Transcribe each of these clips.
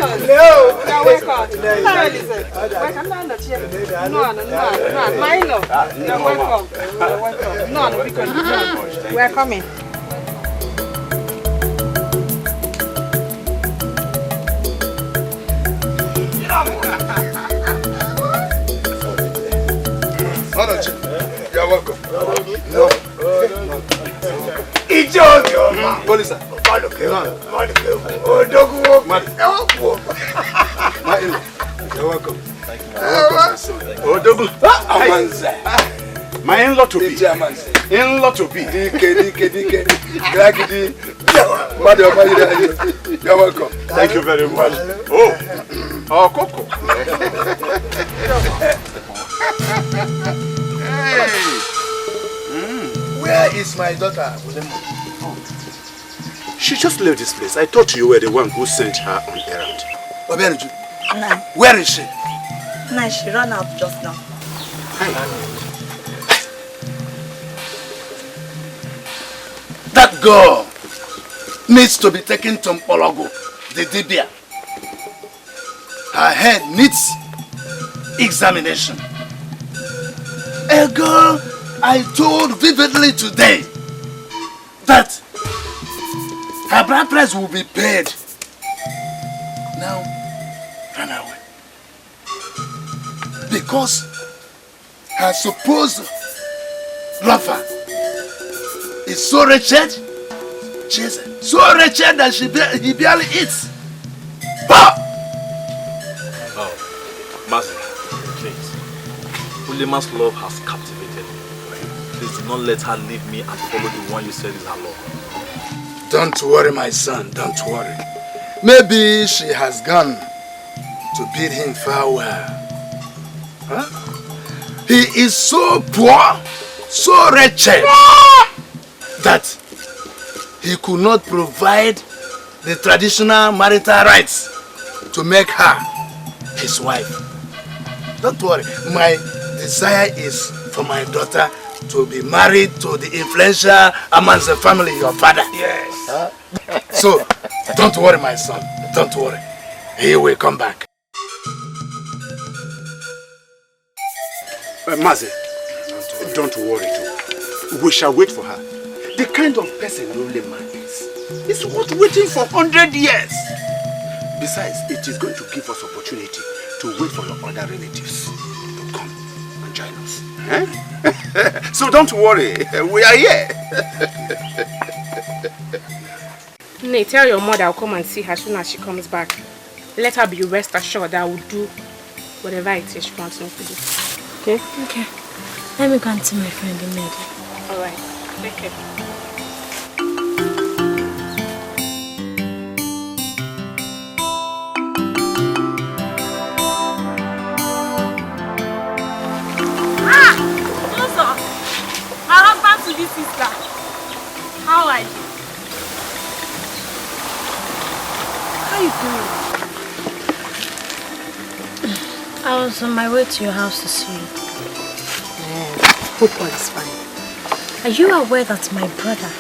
us. No. You are welcome. Welcome down the chair. No. My love. You are welcome. You are welcome. No, because we are coming. You're welcome. No. It's your police. You're welcome. Thank you. My in-law to be. In-law to be. You're welcome. Thank you very much. Oh, Coco. Hey. Where is my daughter, Ulimma? She just left this place. I thought you were the one who sent her on errand. No. Where is she? No, she ran out just now. That girl needs to be taken to Mpologo, the Dibia. Her head needs examination. A girl I told vividly today that her bride price will be paid. Now, run away. Because her supposed lover is so wretched, Chieze, so wretched that he barely eats. Oh! Master, please. Ulimma's love has captivated me. Please do not let her leave me and follow the one you said is her love. Don't worry, my son, don't worry. Maybe she has gone to bid him farewell. Huh? He is so poor, so wretched, that he could not provide the traditional marital rights to make her his wife. Don't worry, my desire is for my daughter to be married to the influential amongst the family, your father. Yes. Huh? So, don't worry, my son, don't worry. He will come back. Mazi, don't worry too. We shall wait for her. The kind of person Ulimma is worth waiting for 100 years. Besides, it is going to give us opportunity to wait for your other relatives to come and join us. Eh? So don't worry, we are here. Nay, tell your mother I'll come and see her as soon as she comes back. Let her be rest assured that I will do whatever it is she wants me to do. Okay? Okay. Let me go and see my friend in bed. Alright. Take care. My husband to this sister. How are you? How are you doing? I was on my way to your house to see you. Hope all is fine. Are you aware that my brother,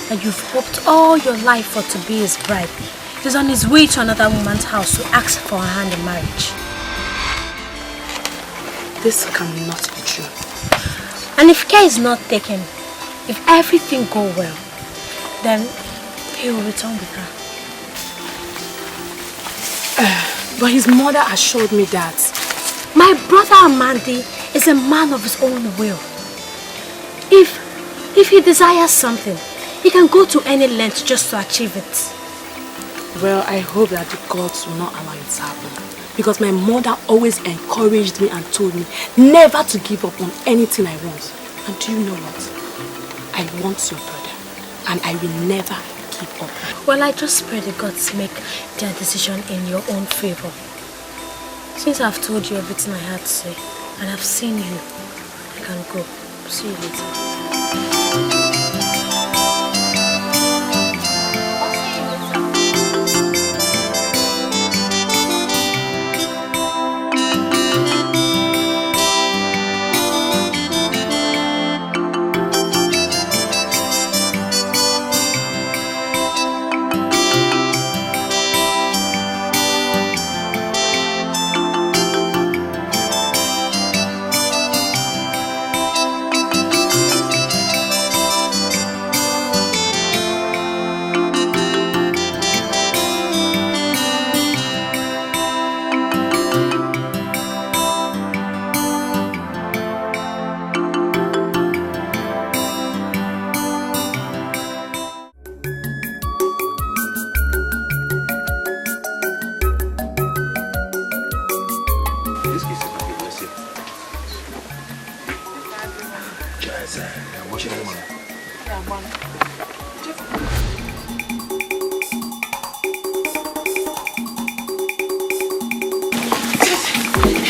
that you've hoped all your life for to be his bride, is on his way to another woman's house to ask for her hand in marriage? This cannot be true. And if care is not taken, if everything go well, then he will return with her. But his mother assured me that my brother Amandi is a man of his own will. If he desires something, he can go to any length just to achieve it. Well, I hope that the gods will not allow it to happen. Because my mother always encouraged me and told me never to give up on anything I want. And do you know what? I want your brother. And I will never give up. Well, I just pray the gods make their decision in your own favor. Since I've told you everything I had to say, and I've seen you, I can go. See you later.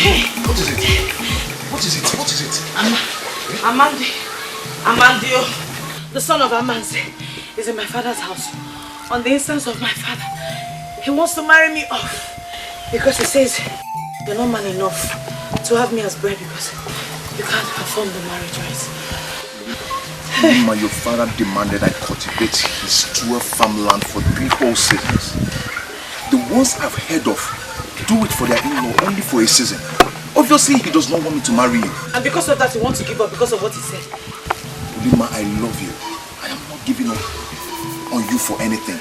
What is it? What is it? What is it? Amandio, the son of Amanze, is in my father's house. On the instance of my father, he wants to marry me off. Because he says, you're not man enough to have me as bride because you can't perform the marriage rites. Ulimma, your father demanded I cultivate his 12 farmland for 3 whole seasons. The ones I've heard of do it for their in-law only for a season. Obviously, he does not want me to marry you. And because of that, he wants to give up because of what he said. Ulimma, I love you. I am not giving up on you for anything.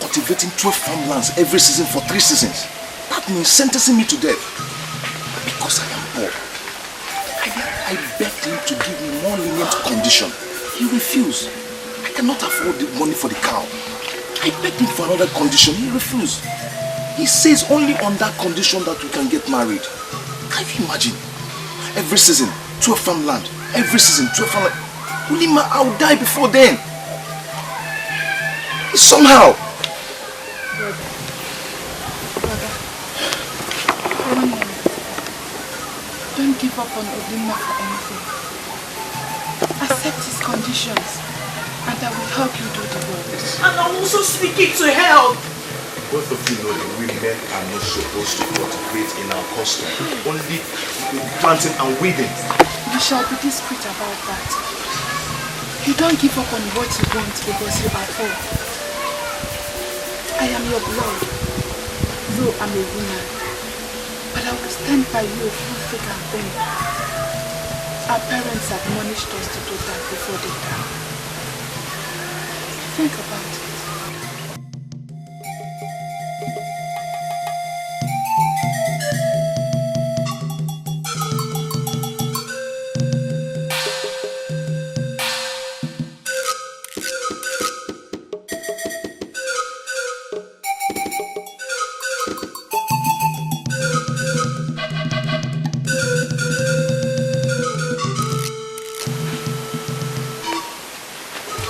Cultivating 12 farmlands every season for 3 seasons. That means sentencing me to death. Because I am poor. I begged him to give me more lenient condition. He refused. I cannot afford the money for the cow. I begged him for another condition. He refused. He says only on that condition that we can get married. Can you imagine? Every season, 12 farmland. Every season, 12 farmland. Ulimma, I'll die before then. Somehow. Don't give up on Ulimma for anything. Accept his conditions and I will help you do the work. And I'm also speaking to help. Both of you know that we men are not supposed to cultivate in our custom. Only planting and weeding. We shall be discreet about that. You don't give up on what you want because you are poor. I am your blood, though I'm a woman. But I will stand by you through thick and thin. Our parents admonished us to do that before they die. Think about it.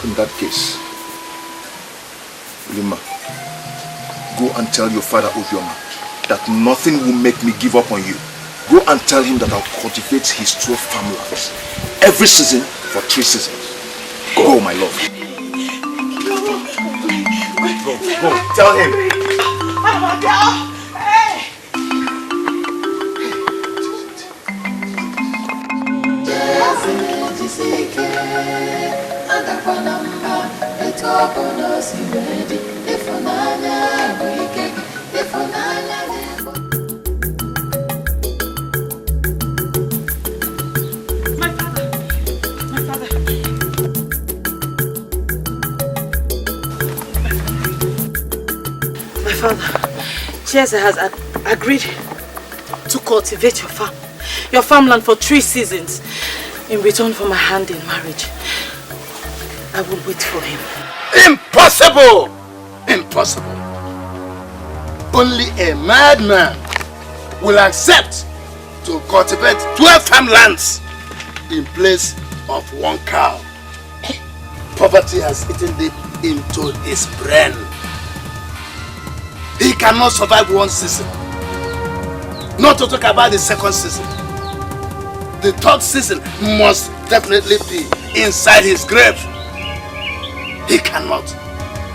In that case, Ulimma, go and tell your father Obioma that nothing will make me give up on you. Go and tell him that I'll cultivate his 12 farmlands every season for 3 seasons. Go, my love. Go, tell him. My father, Chieze has agreed to cultivate your farmland for 3 seasons in return for my hand in marriage. I will wait for him. Impossible! Impossible. Only a madman will accept to cultivate 12 farmlands in place of 1 cow. Poverty has eaten deep into his brain. He cannot survive 1 season. Not to talk about the 2nd season. The 3rd season must definitely be inside his grave. He cannot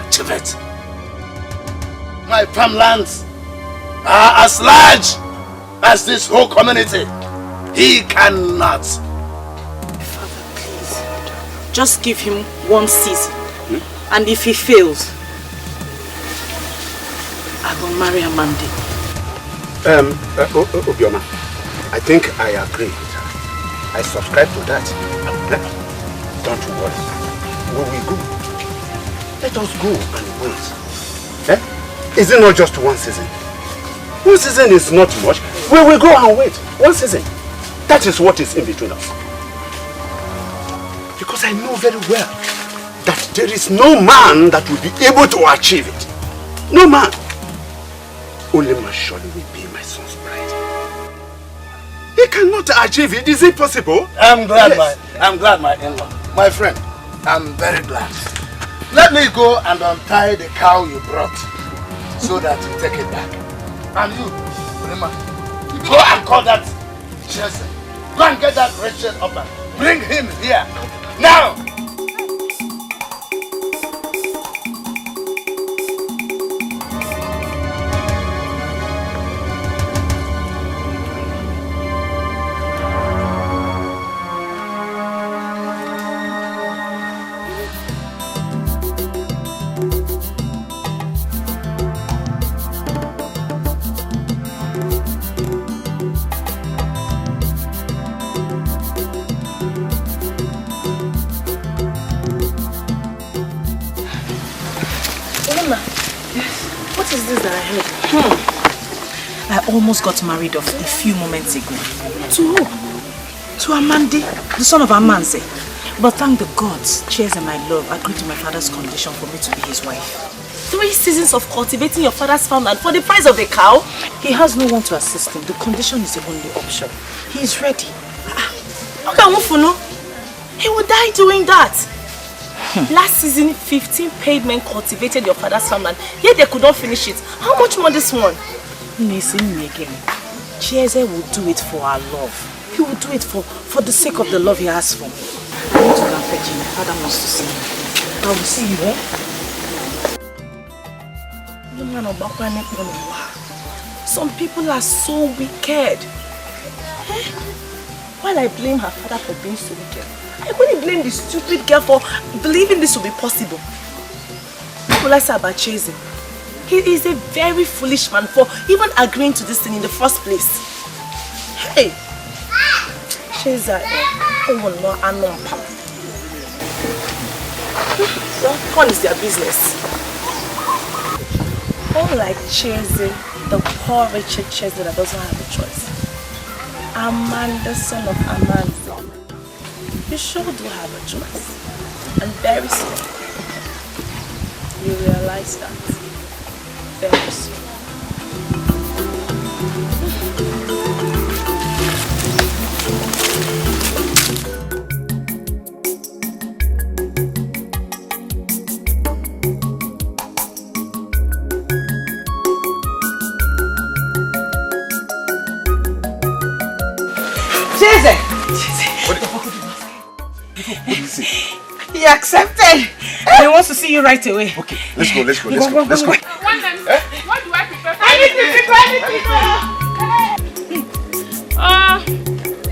achieve it. My farmlands are as large as this whole community. He cannot. Father, please. Just give him 1 season. And if he fails, I will marry Amandi. Obioma, I think I agree with her. I subscribe to that. Don't worry. We will go. Let us go and wait. Is it not just 1 season? 1 season is not much. We will go and wait. 1 season. That is what is in between us. Because I know very well that there is no man that will be able to achieve it. No man. Ulimma surely will be my son's bride. He cannot achieve it. Is it possible? I'm glad, yes. I'm glad, my in-law. My friend, I'm very glad. Let me go and untie the cow you brought so that you take it back. And you, Ulimma, you Go and call that Chieze. Go and get that wretched upper. Bring him here. Now! I almost got married off a few moments ago. To who? To Amandi, the son of Amanze. But thank the gods, Chieze and my love agreed to my father's condition for me to be his wife. 3 seasons of cultivating your father's farmland for the price of a cow? He has no one to assist him. The condition is the only option. He is ready. He will die doing that. Last season, 15 paid men cultivated your father's farmland, yet they could not finish it. How much more this one? Chieze will do it for our love. He will do it for the sake of the love he has for me. I need to go and fetch him. My father wants to see me. I will see you, eh? Some people are so wicked. Eh? While I blame her father for being so wicked, I only blame the stupid girl for believing this will be possible. What will I say about Chieze? He is a very foolish man for even agreeing to this thing in the first place. Hey! Chieze, what is their business? Unlike Chieze, the poor wretched Chieze that doesn't have a choice. Amanda, son of Amanda, you sure do have a choice. And very soon, you realize that. Very soon. Chieze! What is it? He accepted. He wants to see you right away. Okay, let's go. Let's go. What do I prepare for? I need to prepare anything.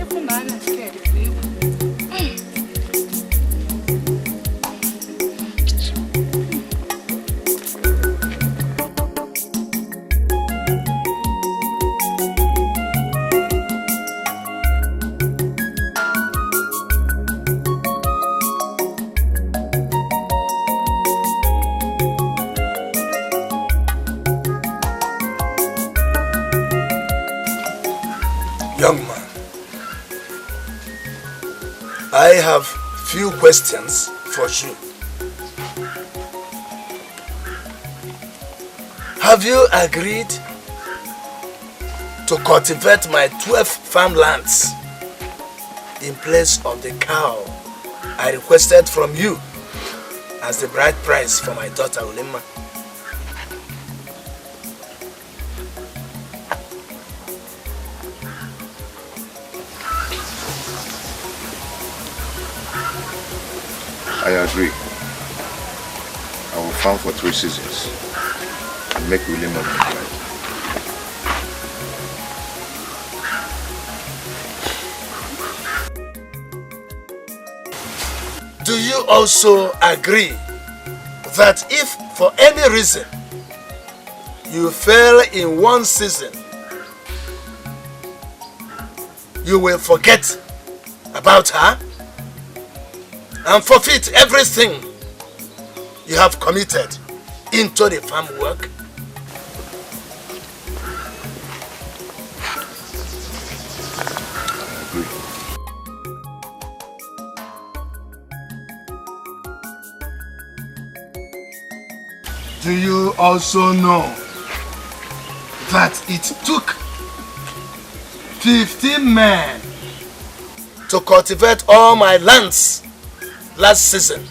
Even man is scared. Young man, I have few questions for you. Have you agreed to cultivate my 12 farmlands in place of the cow I requested from you as the bride price for my daughter Ulimma? I agree. I will farm for 3 seasons and make Ulimma my bride. Do you also agree that if for any reason you fail in one season, you will forget about her and forfeit everything you have committed into the farm work? Do you also know that it took 15 men to cultivate all my lands last season,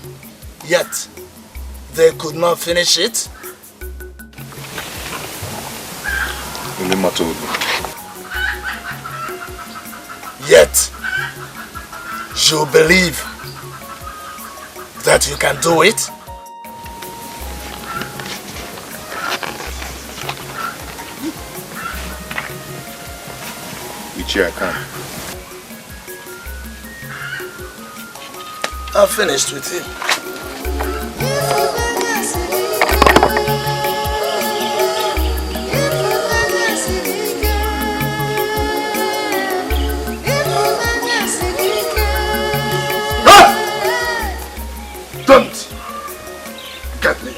yet they could not finish it? Ulimma told me. Yet, you believe that you can do it? I can. I'm finished with him. Don't get me.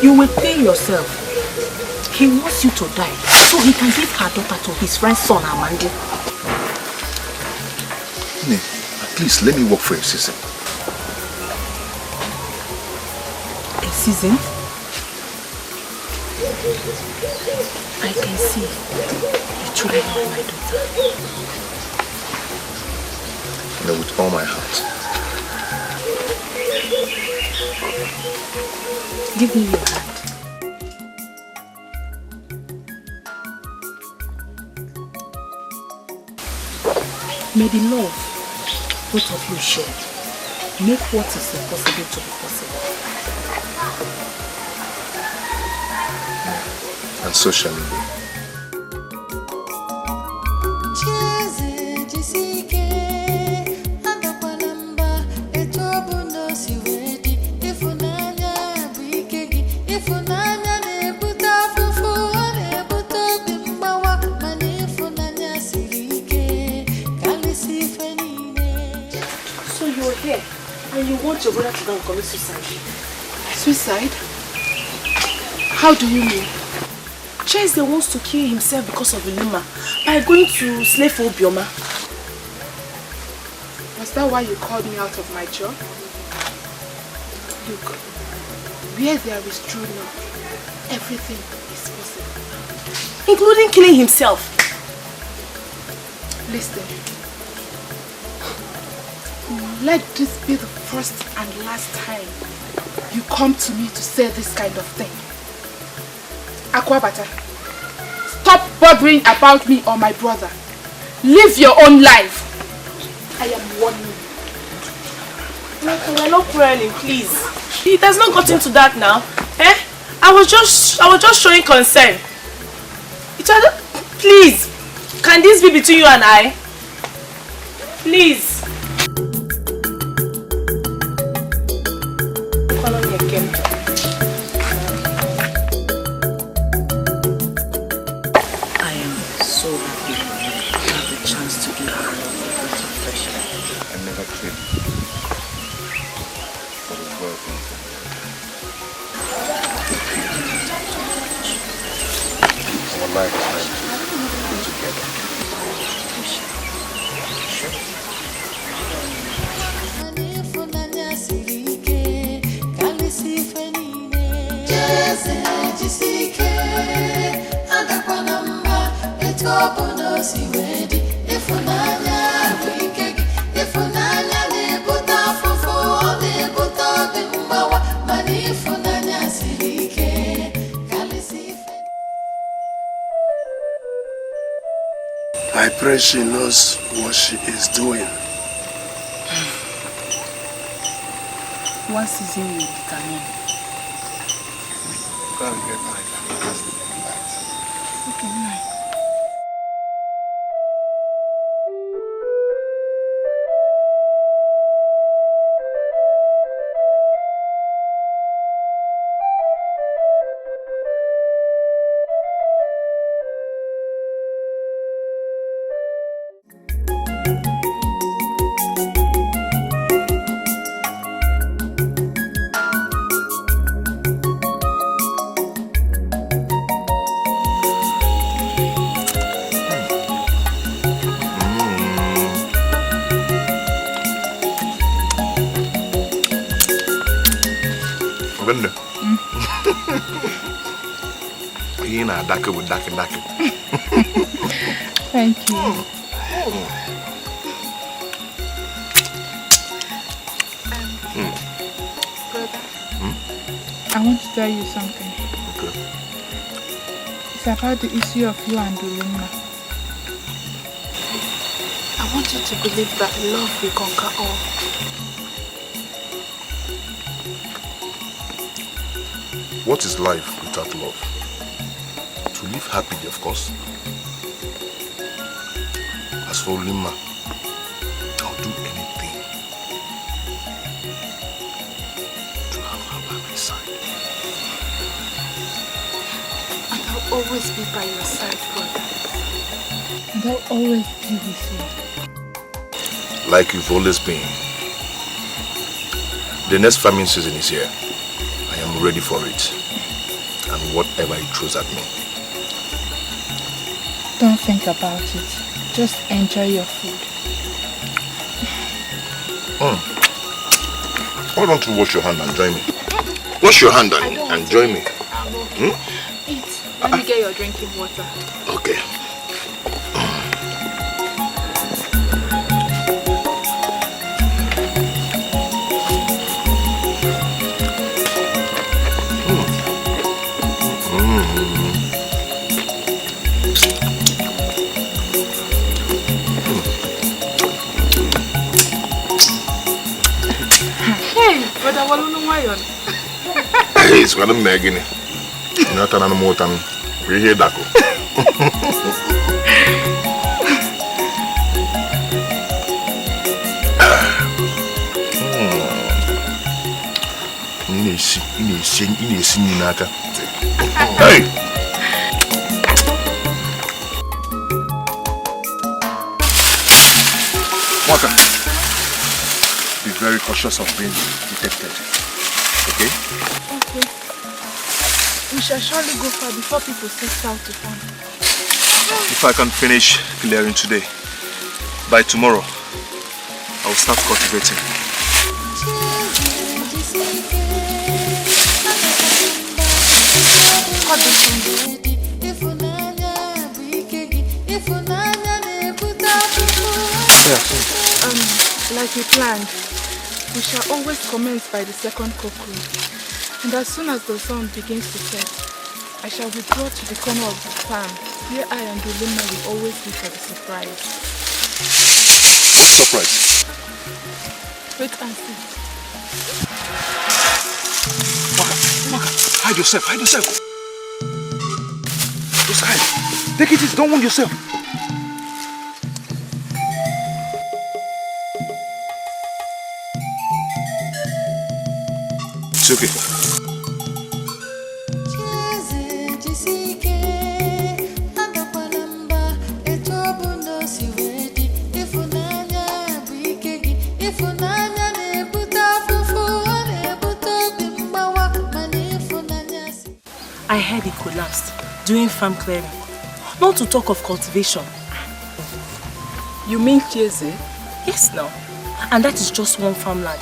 You will pay yourself. He wants you to die so he can give her daughter to his friend's son, Amandi. At least let me work for a season. A season? I can see you truly love my daughter. With all my heart. Give me your hand. May the love both of you share make what is impossible to be possible. And so shall it be. And you want your brother to go and commit suicide? Suicide? How do you mean? Chieze wants to kill himself because of Ulimma by going to slave for Obioma. Was that why you called me out of my job? Look, where there is true love, everything is possible. Including killing himself. Listen. Let this be the first and last time you come to me to say this kind of thing. Akwabata, stop bothering about me or my brother. Live your own life. I am warning you. We're not quarreling, please. It has not gotten to that now. Eh? I was just showing concern. Please, can this be between you and I? Please. I pray she knows what she is doing. One season will determine. Go and get my food. Okay, night. Thank you. I want to tell you something. Okay. It's about the issue of you and Ulimma. I want you to believe that love will conquer all. What is life without love? To live happily, of course. As for Ulimma, I'll do anything to have her by my side. And I'll always be by your side, brother. And I'll always be with you. Like you've always been. The next farming season is here. I am ready for it. And whatever it throws at me. Don't think about it. Just enjoy your food. Why don't you wash your hand and join me? Wash your hand and join me. Eat. Let me get your drinking water. Okay. But I want to know why you're... Hey, it's what I'm making. You're not an more than we hear that. Hey! Water. Be very cautious of being detected. Okay? Okay. We shall surely go far before people set out to farm. If I can finish clearing today, by tomorrow, I will start cultivating. Like we planned, we shall always commence by the second cocoa. And as soon as the sun begins to set, I shall withdraw to the corner of the farm, where I and Ulimma will always be for the surprise. Surprise? Wait and see. Waka, hide yourself, hide yourself. Just hide. Take it easy, don't wound yourself. It's okay. I heard he collapsed during farm clearing. Not to talk of cultivation. You mean Chieze? Yes, now. And that is just one farmland.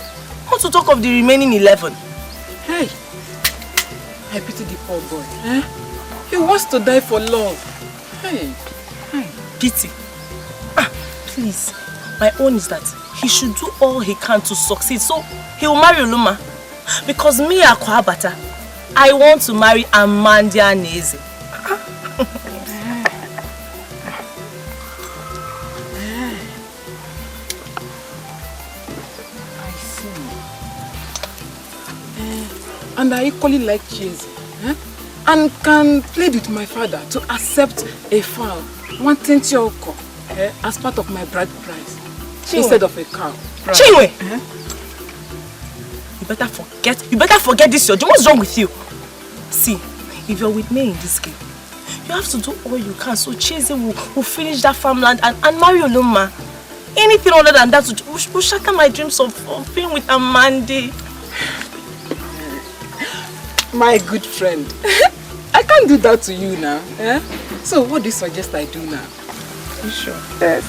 Not to talk of the remaining 11. Hey, I pity the poor boy. Eh? He wants to die for love. Hey. Pity. Please. My own is that he should do all he can to succeed, so he will marry Ulimma. Because me, Akwabata, I want to marry Amandia Neze. And I equally like Chieze, and can plead with my father to accept a fowl, wanting Chioko, as part of my bride price, instead of a cow. Chimerie! You better forget this, Yojo. What's wrong with you? See, if you're with me in this game, you have to do all you can so Chieze will finish that farmland and marry Ulimma. Anything other than that will shatter my dreams of being with Amandi. My good friend, I can't do that to you now. So what do you suggest I do now? You sure? Yes.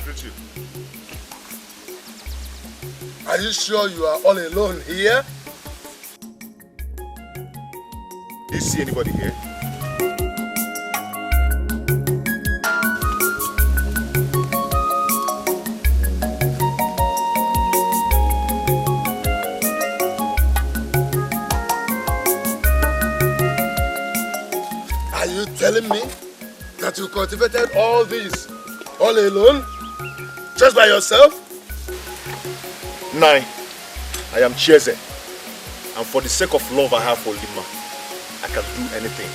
greet you. Are you sure you are all alone here? Do you see anybody here? Are you telling me that you cultivated all this all alone? Just by yourself? Nine. I am Chieze. And for the sake of love I have for Ulimma, I can do anything.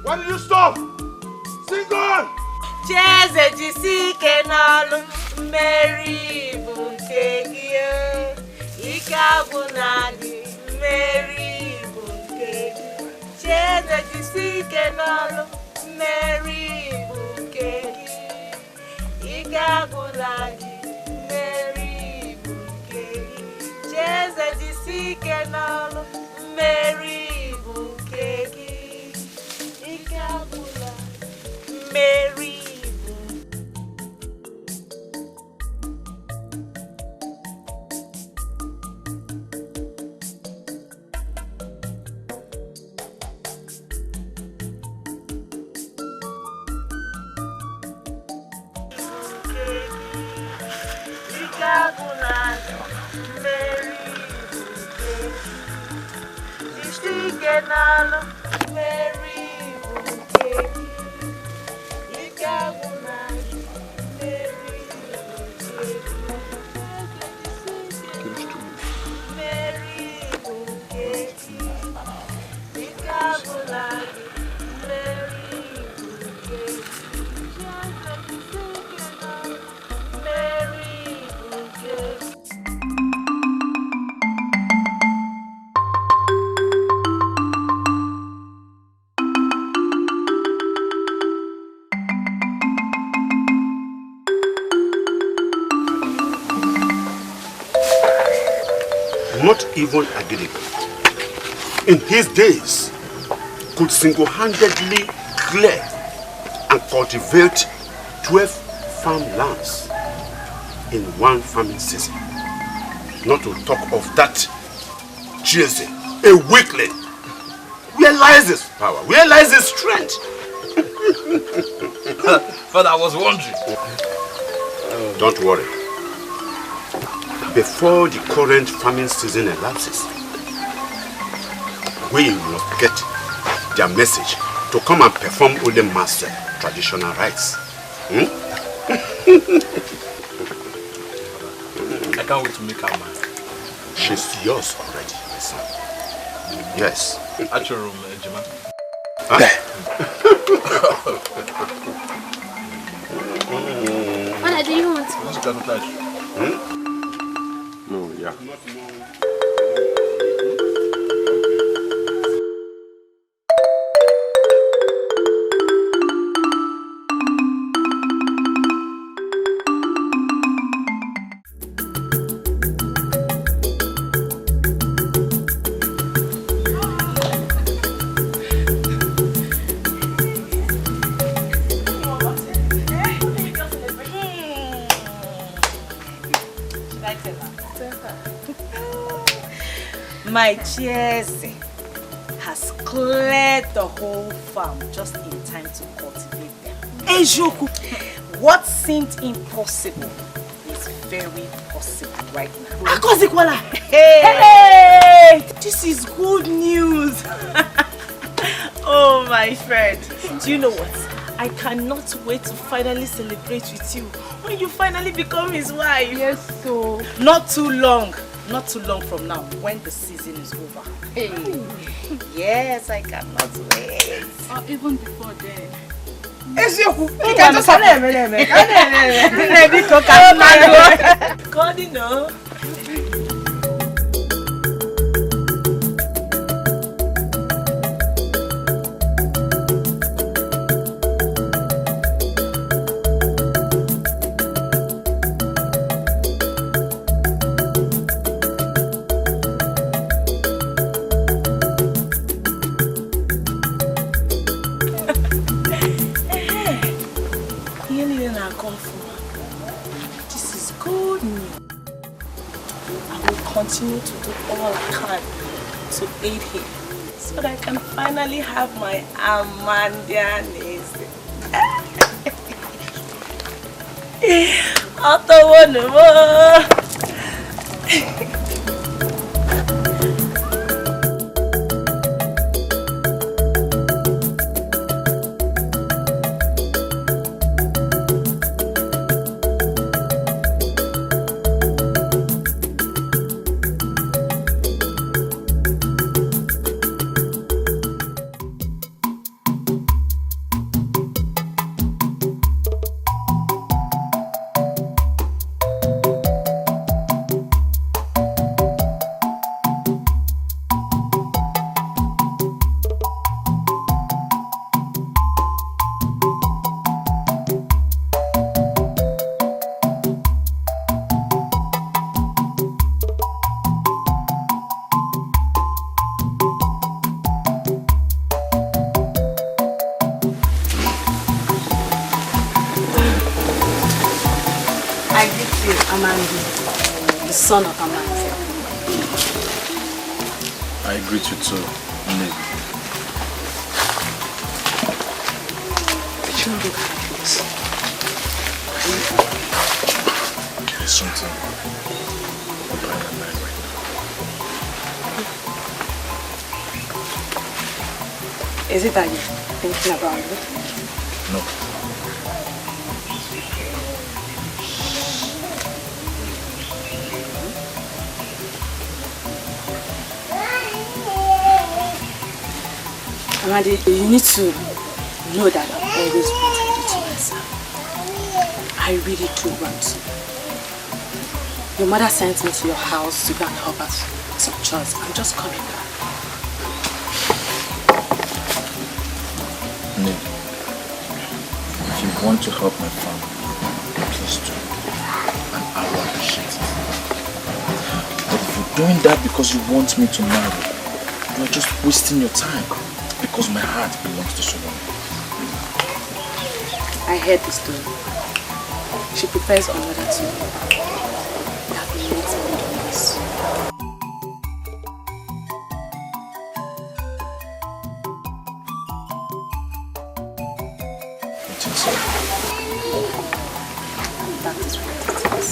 Why did you stop? Sing on! Chieze jisike n'ọlụ mmeri bụ nke gị ike agwụ na gị mmeri bụ nke gị Chieze jisike n'ọlụ mmeri bụ nke gị ike agwụ na gị mmeri bụ nke gị Chieze jisike n'ọlụ mmeri bụ nke gị ike agwụ na Mary. Not even Agiriba, in his days, could single-handedly clear and cultivate 12 farmlands in one farming season. Not to talk of that Chieze, a weakling. Where lies his power? Where lies his strength? Father, I was wondering. Don't worry. Before the current farming season elapses, we must get their message to come and perform Ulimma's traditional rites. I can't wait to make her mine. She's yours already, my son. Yes. At your room, Jima. Huh? What do you want? You cannot touch. No, yeah. My Chieze has cleared the whole farm just in time to cultivate them. Ejoku, what seemed impossible is very possible right now. Hey! This is good news. Oh, my friend. Do you know what? I cannot wait to finally celebrate with you when you finally become his wife. Yes, so. Not too long from now, when the season is over. Hey. Yes, I cannot wait. Or even before then. God, you know. Continue to do all I can to aid him so that I can finally have my Amandianis. Son of a man. I greet you too, Onny. You look like this. There's something on my mind right now. Is it that you're thinking about it? No. Amadi, you need to know that I've always wanted you to myself. I really do want to. Your mother sent me to your house to go and help us with some chores. I'm just coming back. No. If you want to help my family, please do. And I will appreciate it. But if you're doing that because you want me to marry, you're just wasting your time. Because my heart belongs to someone. I heard the story. She prepares another two. That makes me do this. You think so? That is what it is.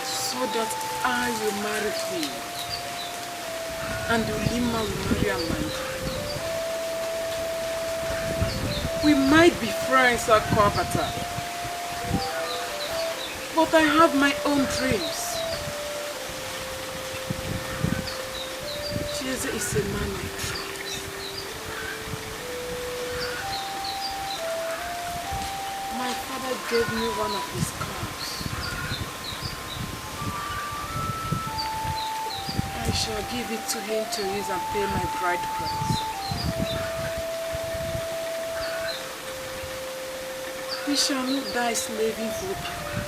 so that I will marry him and Ulimma will marry Amanda. We might be friends, Akwabata, but I have my own dreams. Chieze is a man I trust. My father gave me one of his cars. I shall give it to him to use and pay my bride price. He shall not die slaving for people.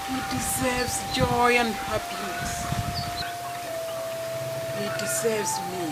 He deserves joy and happiness. He deserves me.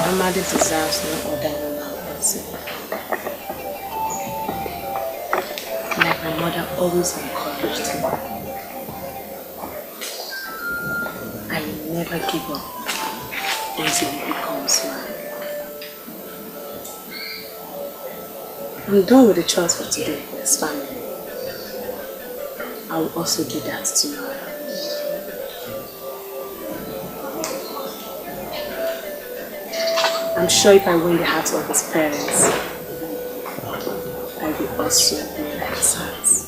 Amadi deserves no other woman person. Like my mother always encouraged me. I will never give up until he becomes mine. I'm done with the chores for today, as family. I will also do that tomorrow. I'm sure if I win the hearts of his parents, I will also win his hearts.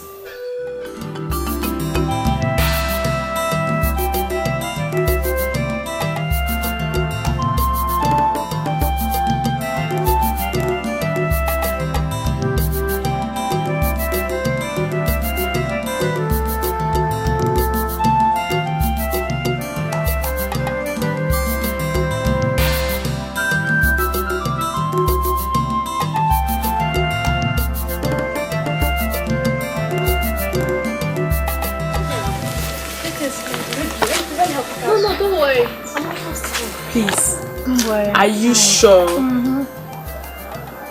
Please. Are you sure? You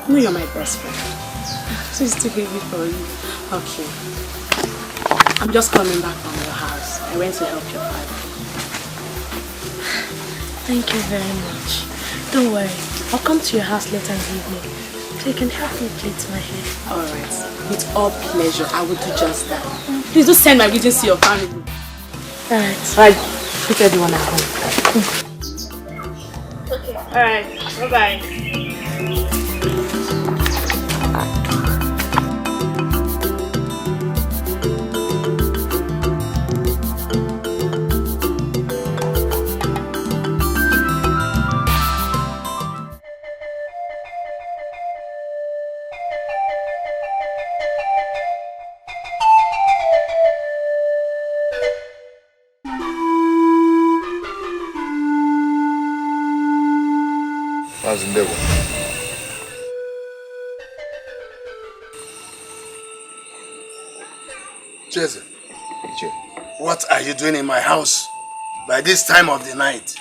know you're my best friend. So it's too heavy for you. Okay. I'm just coming back from your house. I went to help your father. Thank you very much. Don't worry. I'll come to your house later in the evening so you can help me plait my hair. Alright. With all pleasure, I will do just that. Please do send my greetings to your family. Alright. Alright. Put everyone at home. Okay. Alright. Bye-bye. How's Endeavor? Chieze, what are you doing in my house by this time of the night?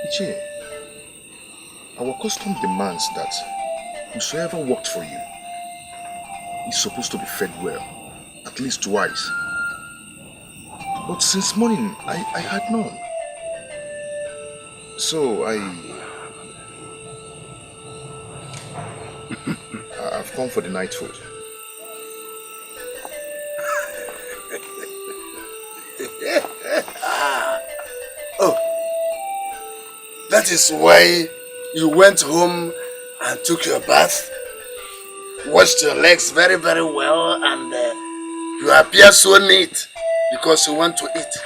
Ichie, our custom demands that whosoever worked for you is supposed to be fed well, at least twice. But since morning, I had none. So I've come for the night food. Oh, that is why you went home and took your bath, washed your legs very, very well, and you appear so neat because you want to eat.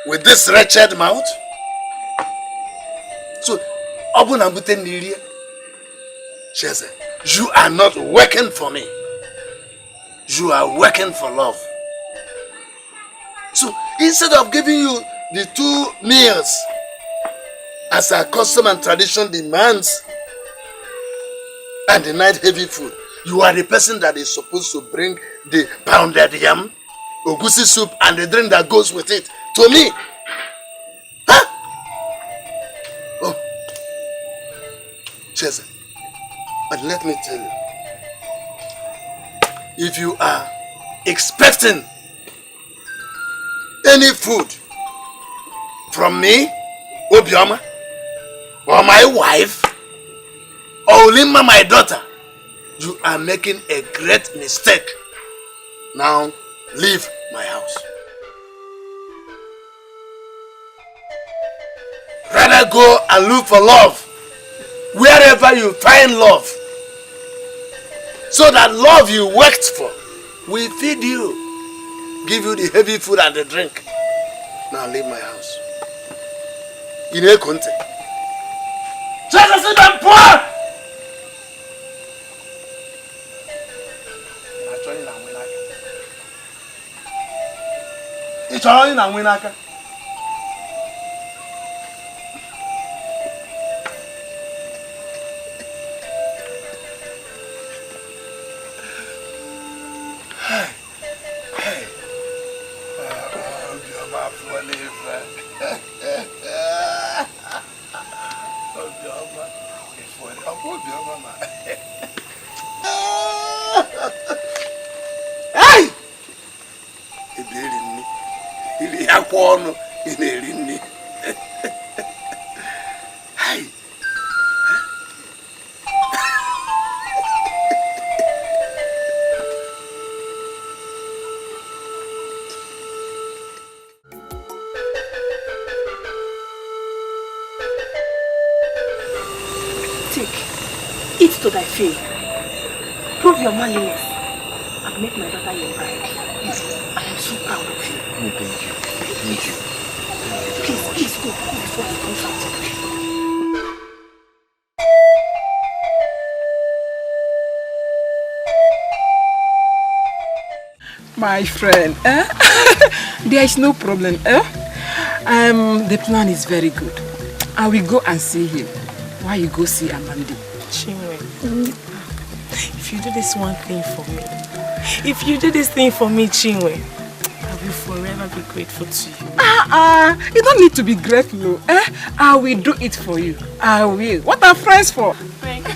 With this wretched mouth? So, Chieze, you are not working for me. You are working for love. So, instead of giving you the 2 meals as our custom and tradition demands, and denied heavy food, you are the person that is supposed to bring the pounded yam, ogusi soup, and the drink that goes with it to me. Huh? Oh, Chieze, but let me tell you, if you are expecting any food from me, Obioma, or my wife, or Ulimma, my daughter, you are making a great mistake. Now, leave my house. Rather go and look for love wherever you find love, so that love you worked for will feed you, give you the heavy food and the drink. Now leave my house. In a content. Jesus is the poor! It's all in a winaka. To thy faith. Prove your manliness and make my daughter your bride. I am so proud of you. Oh, thank you. Thank you. Please go before he comes out. My friend, there is no problem. The plan is very good. I will go and see him while you go see Amanda. Chiemerie, if you do this one thing for me, Chiemerie, I will forever be grateful to you. You don't need to be grateful. I will do it for you. I will. What are friends for? Thank you.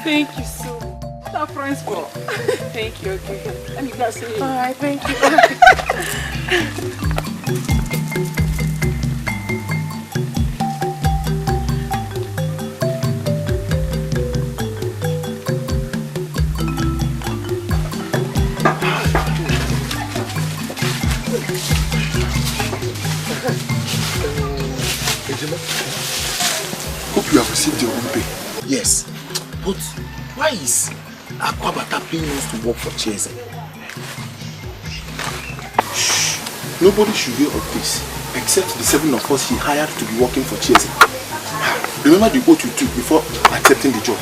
Thank you so much. What are friends for? Thank you, okay. Let me go see you. Alright, thank you. Hope you have received your own pay. Yes, but why is Akpotha paying us to work for Chieze? Nobody should hear of this except the 7 of us he hired to be working for Chieze. Remember the oath you took before accepting the job?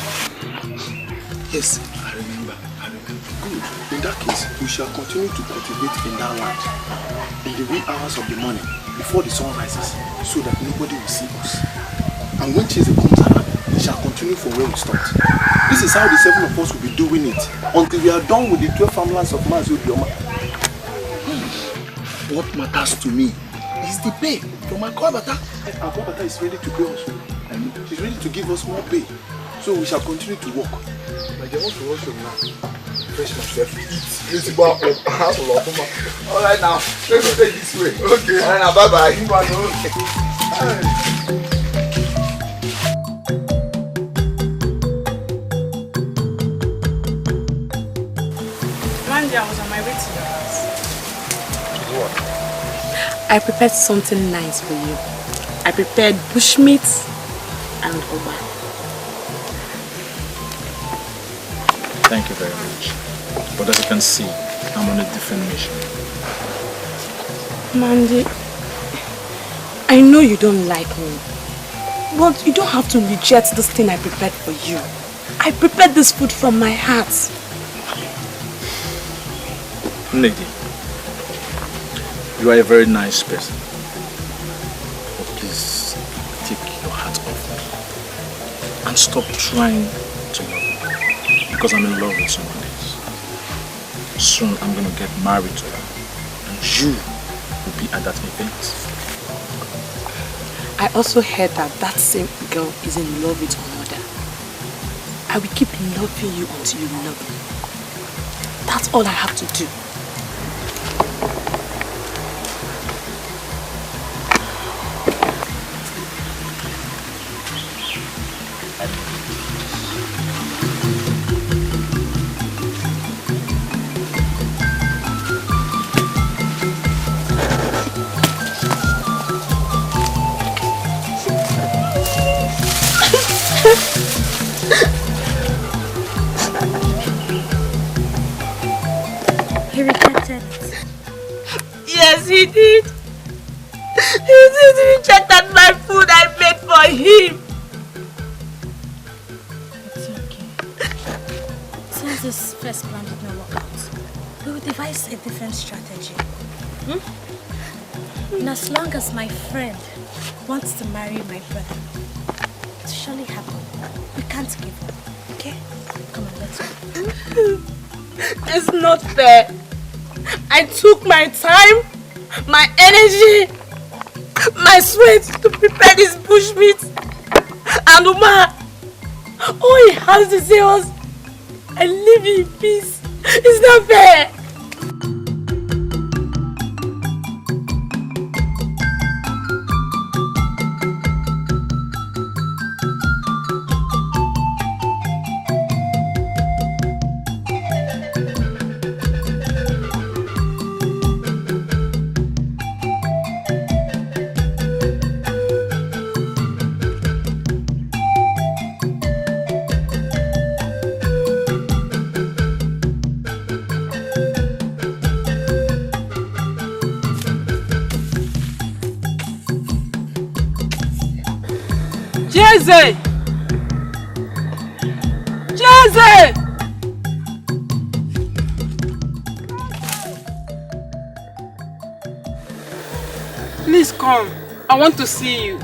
Yes, I remember. Good. In that case, we shall continue to cultivate in that land in the wee hours of the morning before the sun rises, so that nobody will see us. And when Chieze comes around, we shall continue from where we stopped. This is how the 7 of us will be doing it until we are done with the 12 farmlands of Obioma. What matters to me is the pay from Akpotha. Akpotha is ready to pay us. She's ready to give us more pay. So we shall continue to work. My dear, want to rush home now? Fresh myself. Alright now, let me take this way. Okay. Alright now, bye-bye. Monday, I was on my way to your house. What? I prepared something nice for you. I prepared bushmeat and oba. Thank you very much. But as you can see, I'm on a different mission. Mandy, I know you don't like me, but you don't have to reject this thing I prepared for you. I prepared this food from my heart. Lady, you are a very nice person. But please, and stop trying to love me. Because I'm in love with someone else. Soon I'm going to get married to her. And you will be at that event. I also heard that that same girl is in love with another. I will keep loving you until you love me. That's all I have to do. He rejected it. Yes, he did. He did reject my food I made for him. It's okay. Since this first plan did not work out, we will devise a different strategy. And as long as my friend wants to marry my brother, it will surely happen. We can't give up, okay? Come on, let's go. It's not fair. I took my time, my energy, my sweat to prepare this bushmeat. And Uma, all he has to say was, I leave you in peace. It's not fair. Chieze! Chieze! Please come. I want to see you.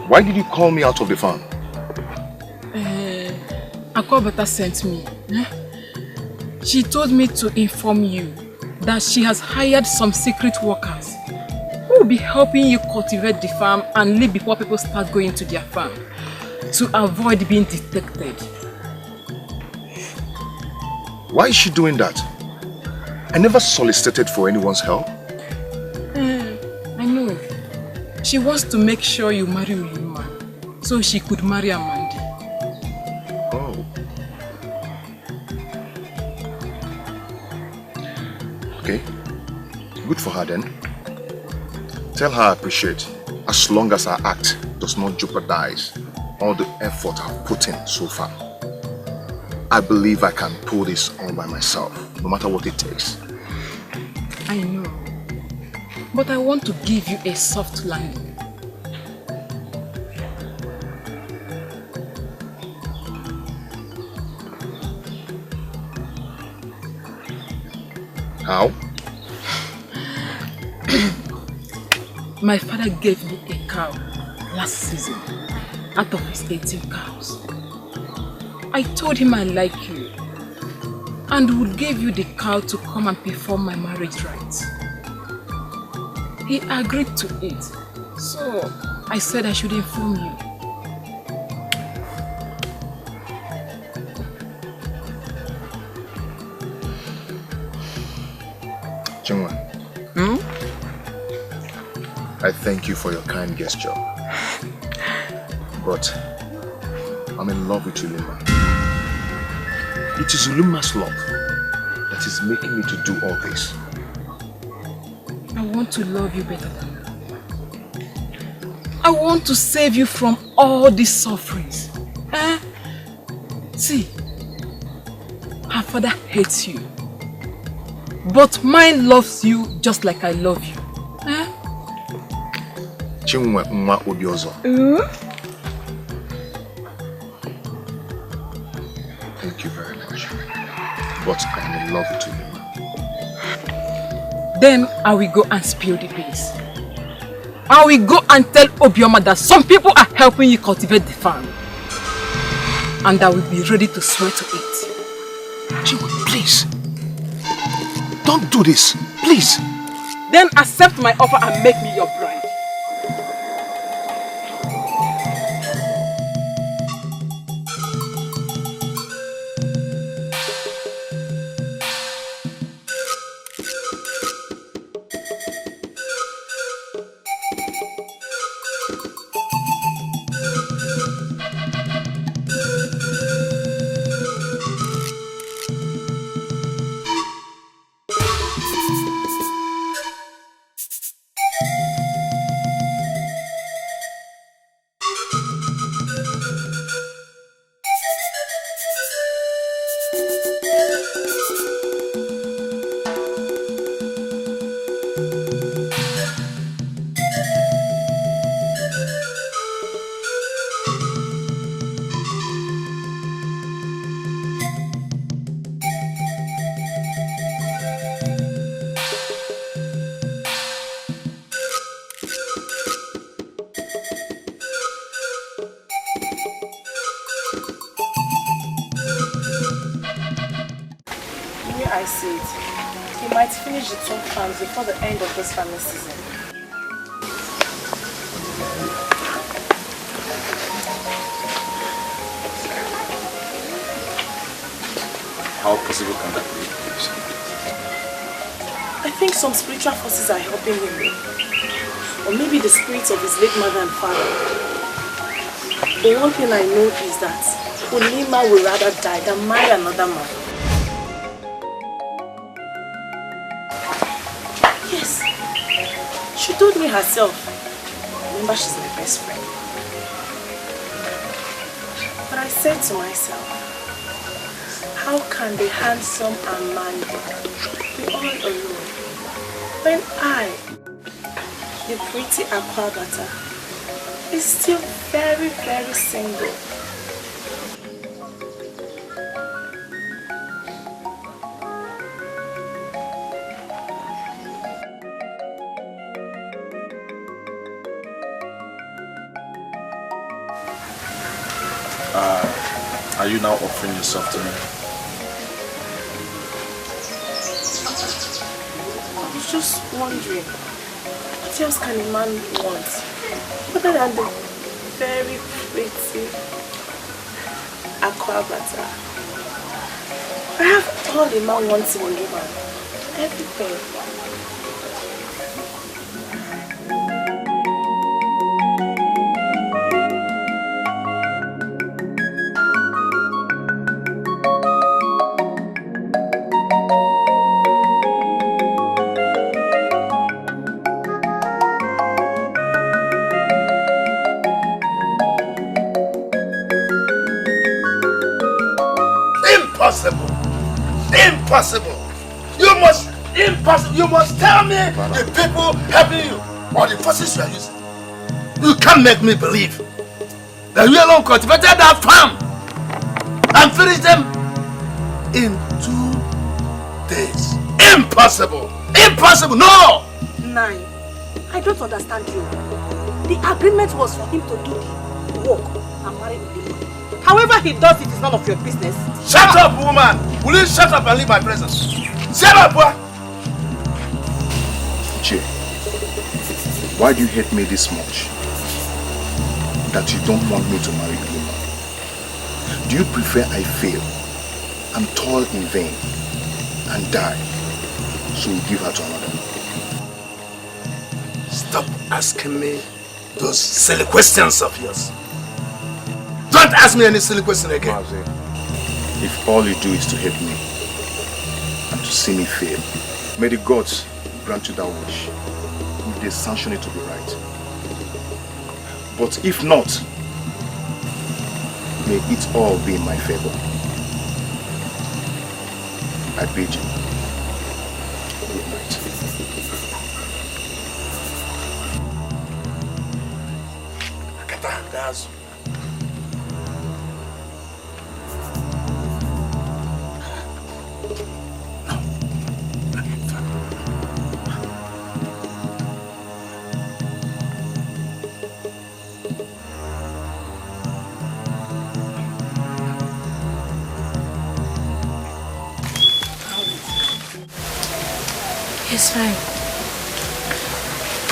Why did you call me out of the farm? Akpotha sent me. She told me to inform you that she has hired some secret workers who will be helping you cultivate the farm and leave before people start going to their farm to avoid being detected. Why is she doing that? I never solicited for anyone's help. I know. She wants to make sure you marry Ulimma so she could marry Amandi. Oh. Okay. Good for her then. Tell her I appreciate, as long as her act does not jeopardize all the effort I've put in so far. I believe I can pull this all by myself, no matter what it takes. I know. But I want to give you a soft landing. How? My father gave me a cow last season out of his 18 cows. I told him I like you and would give you the cow to come and perform my marriage rites. He agreed to it, so I said I should inform you. Chioma, I thank you for your kind gesture, but I'm in love with Ulimma. It is Ulimma's love that is making me to do all this. I want to love you better than you. I want to save you from all these sufferings. See, her father hates you. But mine loves you just like I love you. Eh? Chioma Obiozo. Thank you very much. But I am in love with Ulimma. Then I will go and spill the beans. I will go and tell Obioma that some people are helping you cultivate the farm. And I will be ready to swear to it. Chioma, please. Don't do this. Please. Then accept my offer and make me your bride. Before the end of this farming season. How possible can that be? I think some spiritual forces are helping him. Or maybe the spirits of his late mother and father. The one thing I know is that Ulimma will rather die than marry another man. She told me herself. Remember, she's my best friend. But I said to myself, how can the handsome Amanda be all alone when I, the pretty Akpotha, is still very, very single? Are you now offering yourself to me? I was just wondering, what else can a man want other than the very pretty Akpotha? I have all a man wants in a woman, everything. Impossible! You must tell me the people helping you or the forces you are using. You can't make me believe that you alone cultivated that farm and finished them in 2 days. Impossible! Impossible! No! 9. I don't understand you. The agreement was for him to do the work and marry Ulimma. However he does it is none of your business. Shut up, woman! Will you shut up and leave my presence? Shut up, boy! Chie, why do you hate me this much? That you don't want me to marry Ulimma? Do you prefer I fail and toil in vain and die, so you give her to another? Stop asking me those silly questions of yours. Don't ask me any silly question again. If all you do is to hate me and to see me fail, may the gods grant you that wish if they sanction it to be right. But if not, may it all be in my favor. I bid you, It's fine.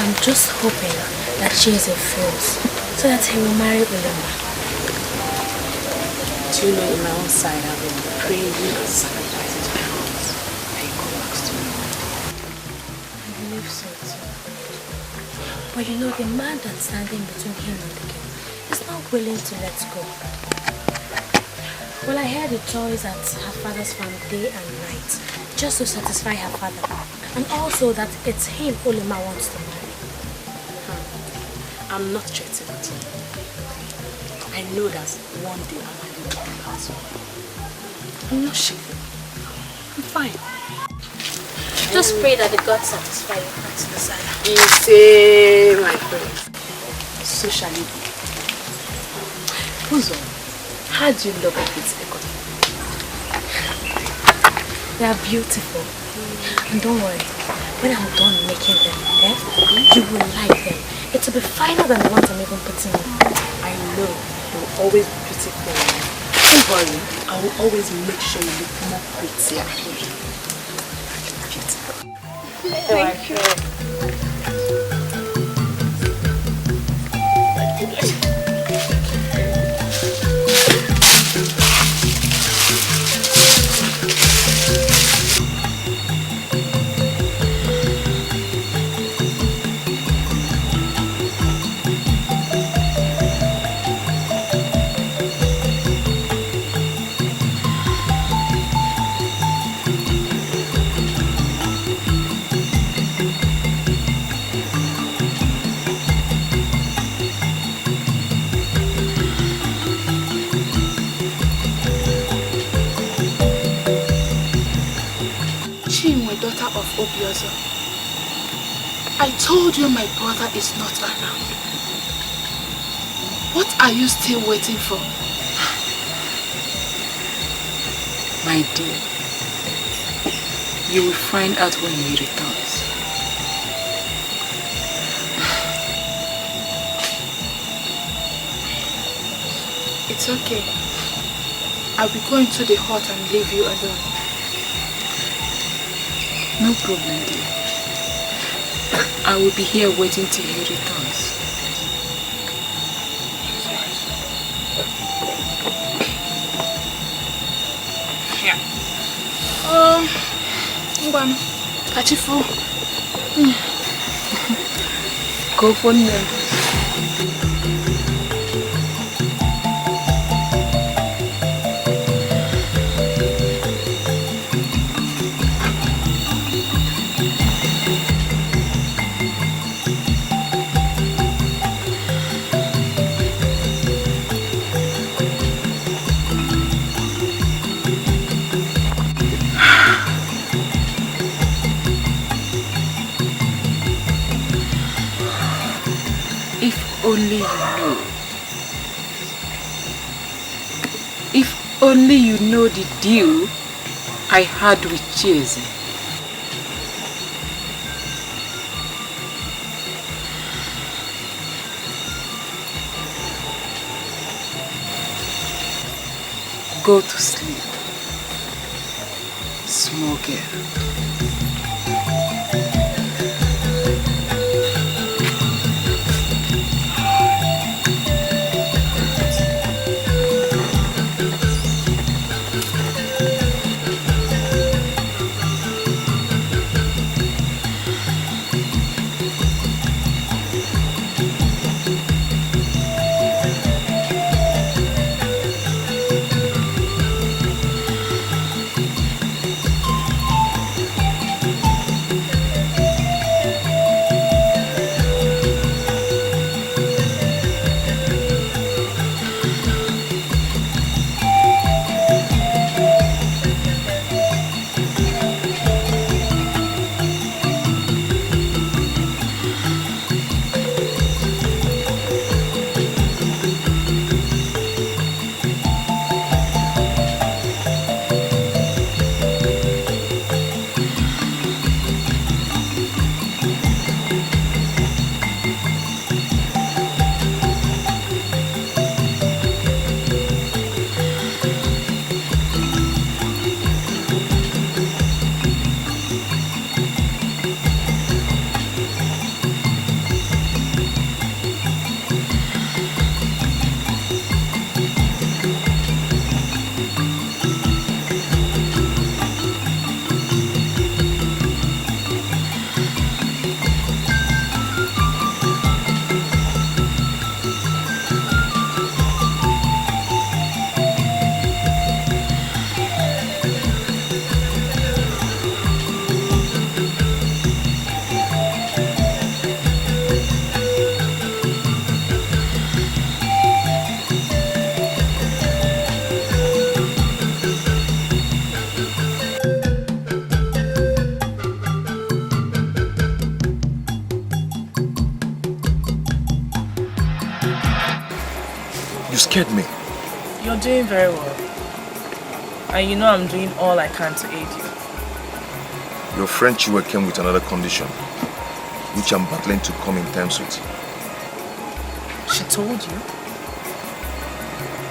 I'm just hoping that Chieze fails so that he will marry Ulimma. Do you know, in my own side, I've been praying and sacrificing to God that he come back to me. I believe so too. But you know, the man that's standing between him and the girl is not willing to let go. Well, I heard the toys at her father's farm day and night just to satisfy her father. And also that it's him Ulimma wants to marry. I'm not threatened. I know that one day I'm going to come out. I'm not shaking. I'm fine. Just pray that the gods satisfy your heart's desire. Easy, my friend. So shall it be. Who's on? How do you love a beautiful couple? They are beautiful. And don't worry, when I'm done making them, you will like them. It will be finer than the ones I'm even putting in. I know they will always be beautiful. Don't worry, I will always make sure you look more prettier. Beautiful. Thank you. I told you my brother is not around. What are you still waiting for? My dear, you will find out when he returns. It's okay. I'll be going to the hut and leave you alone. No problem, dear. I will be here waiting till he returns. Kachifu. Go for me. Only you know. If only you know the deal I had with Chieze. Go to sleep, small girl. scared me. You're doing very well. And you know I'm doing all I can to aid you. Your friend Chiwe came with another condition, which I'm battling to come in terms with. She told you?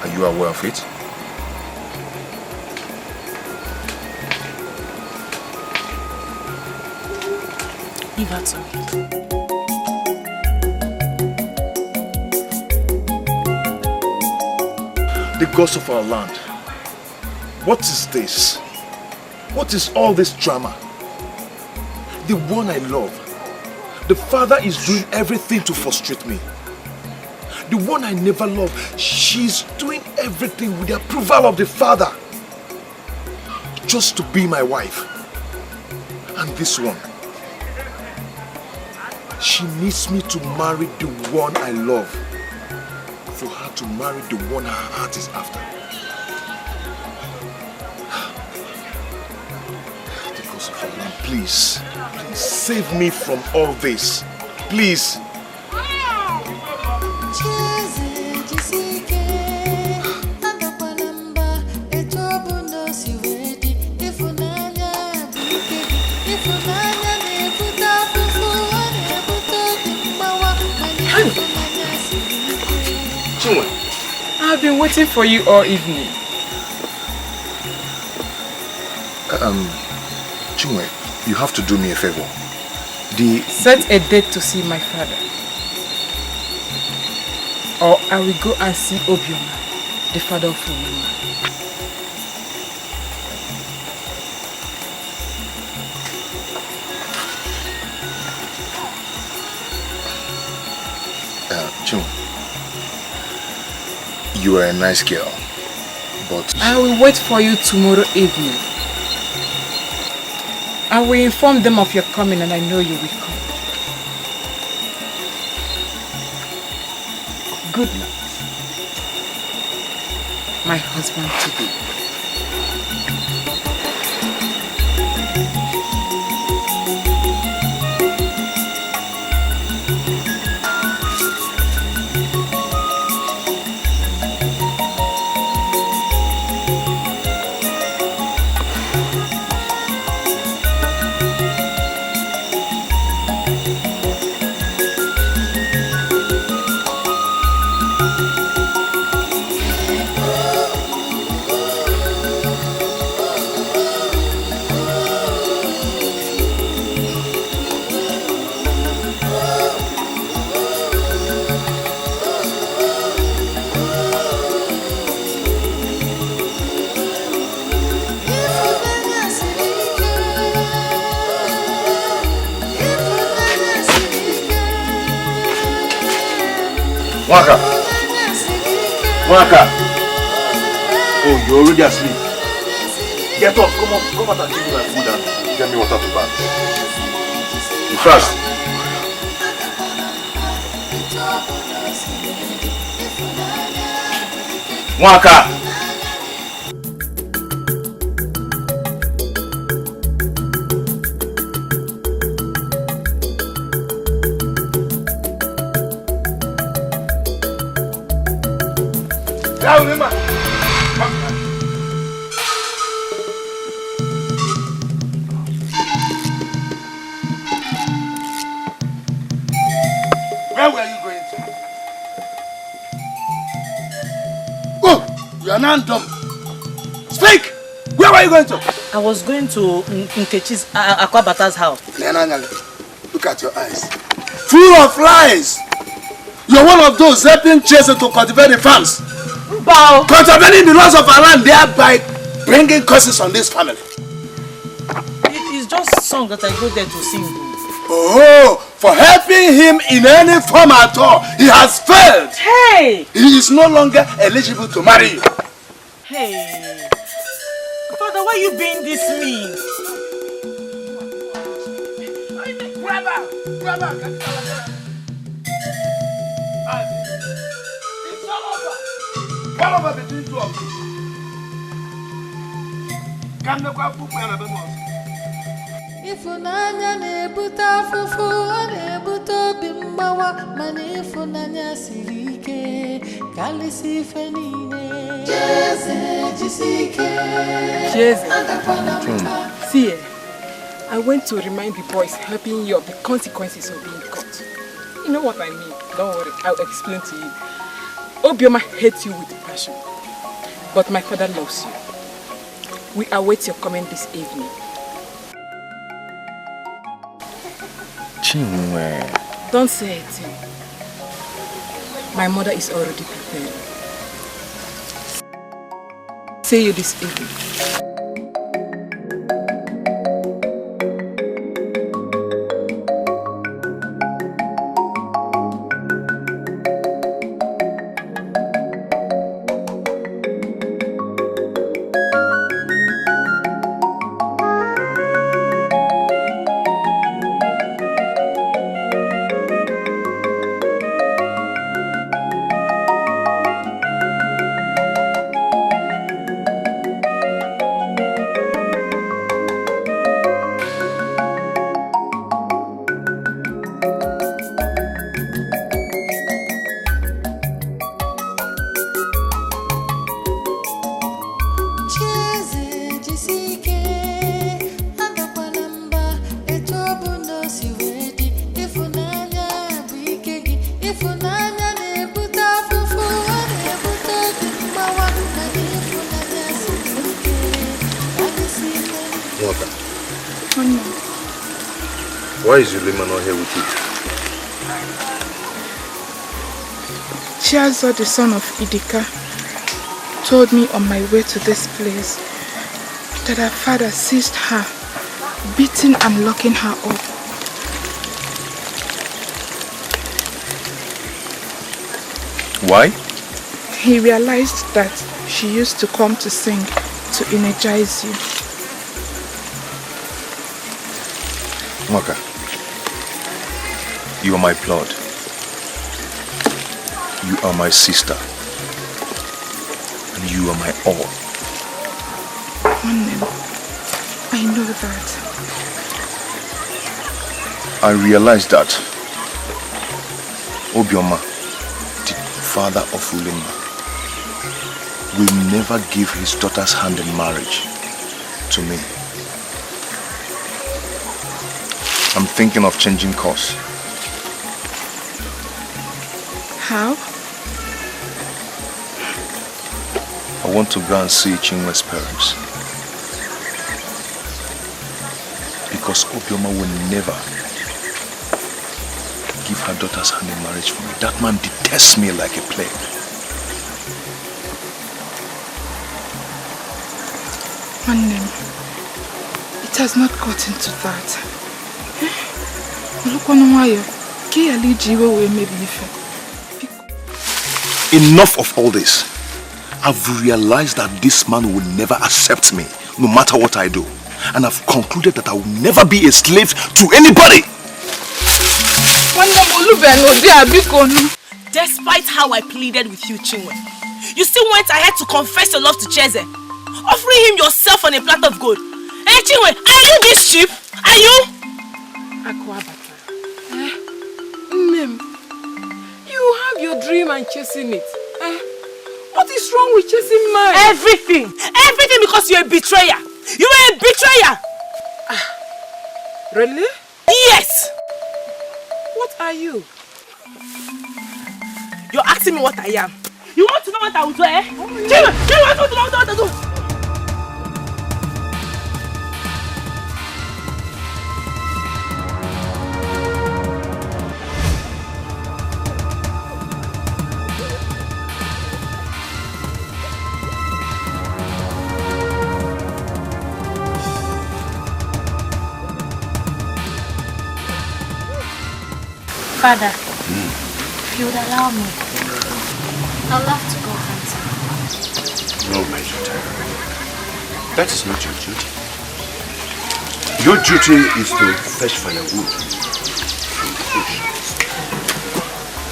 Are you aware of it? Leave her to me. The gods of our land. What is this? What is all this drama? The one I love. The father is doing everything to frustrate me. The one I never loved, she's doing everything with the approval of the father. Just to be my wife. And this one. She needs me to marry the one I love. For her to marry the one her heart is after. Because of Allah, please save me from all this. Please. I've been waiting for you all evening. Chimerie, you have to do me a favor. Set a date to see my father. Or I will go and see Obioma, the father of Ulimma. Chimerie, you are a nice girl, but I will wait for you tomorrow evening. I will inform them of your coming and I know you will come. Good night, my husband to be. Waka! Waka! Oh, you're already asleep. Get up, come out and give me my food and get me water to bath. You fast. Waka! Ulimma! Where were you going to? Oh, you are not dumb. Speak! Where were you going to? I was going to Nkechi's Akwabata's house. Look at your eyes. Full of lies! You're one of those helping Chieze to cultivate the farms. Bow. Contravening the laws of our land, thereby bringing curses on this family. It's just a song that I go there to sing. Oh, for helping him in any form at all, he has failed. Hey! He is no longer eligible to marry you. Hey! Father, why are you being this mean? Grab her! It's all over! All over between two of you. Come the kwa fufu ya na bemos. Ifunanya nebuta fufu nebuto bimbawa mani ifunanya sirike. See, I went to remind the boys helping you of the consequences of being caught. You know what I mean? Don't worry, I'll explain to you. Obioma hates you with passion, but my father loves you. We await your comment this evening. Chimerie. Don't say it. My mother is already prepared. See you this evening. Why is Ulimma not here with you? Chieze, the son of Idika, told me on my way to this place that her father seized her, beating and locking her up. Why? He realized that she used to come to sing to energize you. Onwuka, you are my blood. You are my sister. And you are my all. Onny, I know that. I realized that Obioma, the father of Ulimma, will never give his daughter's hand in marriage to me. I'm thinking of changing course. How? I want to go and see Chieme's parents. Because Obioma will never give her daughter's hand in marriage for me. That man detests me like a plague. Onny, it has not gotten to that. Enough of all this. I've realized that this man will never accept me, no matter what I do. And I've concluded that I will never be a slave to anybody. Despite how I pleaded with you, Chinwe, you still went ahead to confess your love to Chieze, offering him yourself on a platter of gold. Hey Chinwe, are you this cheap? Are you? You have your dream and chasing it. What is wrong with chasing mine? Everything! Everything because you're a betrayer! You are a betrayer! Really? Yes! What are you? You're asking me what I am. You want to know what I will do, eh? Oh, yeah. You want to know what I do? Father, if you would allow me, I'd love to go hunting. No, my daughter. That is not your duty. Your duty is to fetch firewood from the bush,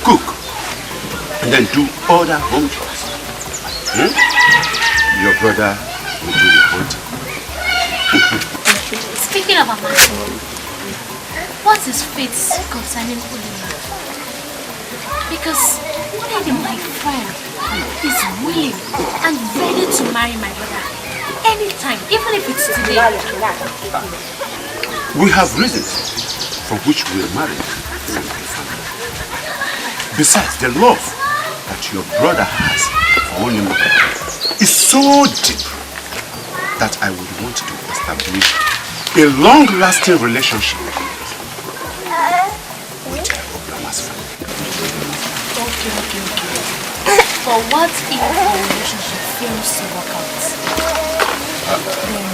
cook, and then do other home chores. Your brother will do the hunting. Speaking of Amanda, what is fate concerning Ulimma? Because Daddy, my friend, is willing and ready to marry my brother anytime, even if it's today. We have reasons for which we are married. Besides, the love that your brother has for Oni Michael is so deep that I would want to establish a long-lasting relationship with Okwelum's family. Okay. But what if our relationship fails to work out? Then,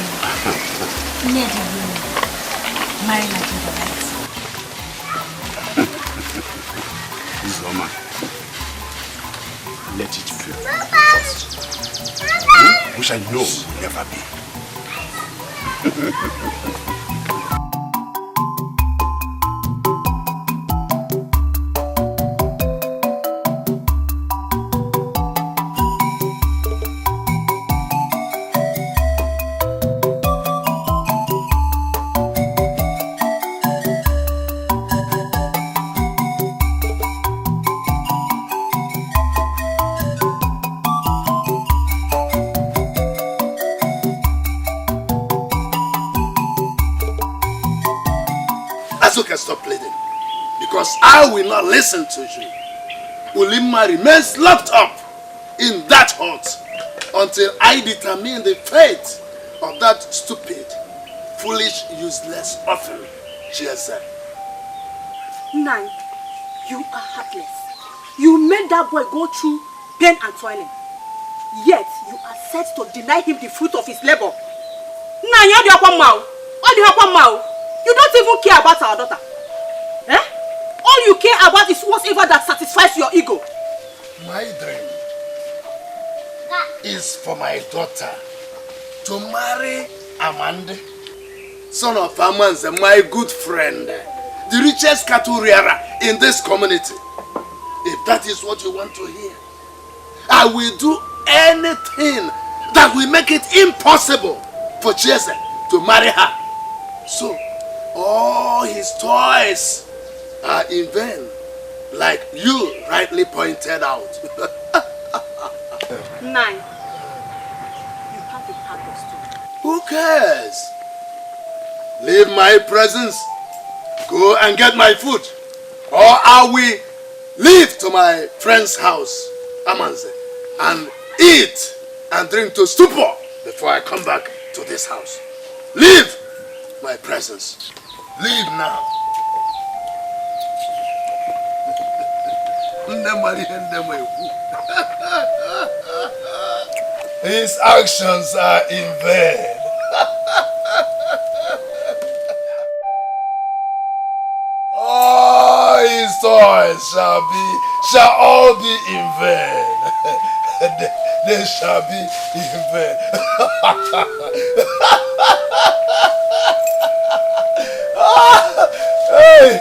Ned will marry my brother, right? Zoma, let it be. Which I know will never be. Anuka, stop pleading, because I will not listen to you. Ulimma remains locked up in that hut until I determine the fate of that stupid, foolish, useless orphan, Chieze. Nine, you are heartless. You made that boy go through pain and toiling. Yet you are set to deny him the fruit of his labor. Nine, you don't even care about our daughter. Eh? All you care about is whatever that satisfies your ego. My dream is for my daughter to marry Amanda, son of Amanze, my good friend, the richest cattle rearer in this community. If that is what you want to hear, I will do anything that will make it impossible for Chieze to marry her. So, all his toys are in vain, like you rightly pointed out. Nine, you have a heart of stone. Who cares? Leave my presence, go and get my food, or I will leave to my friend's house, Amanze, and eat and drink to stupor before I come back to this house. Leave my presence. Leave now. His actions are in vain. All his toys shall all be in vain. They shall be in vain. Hey!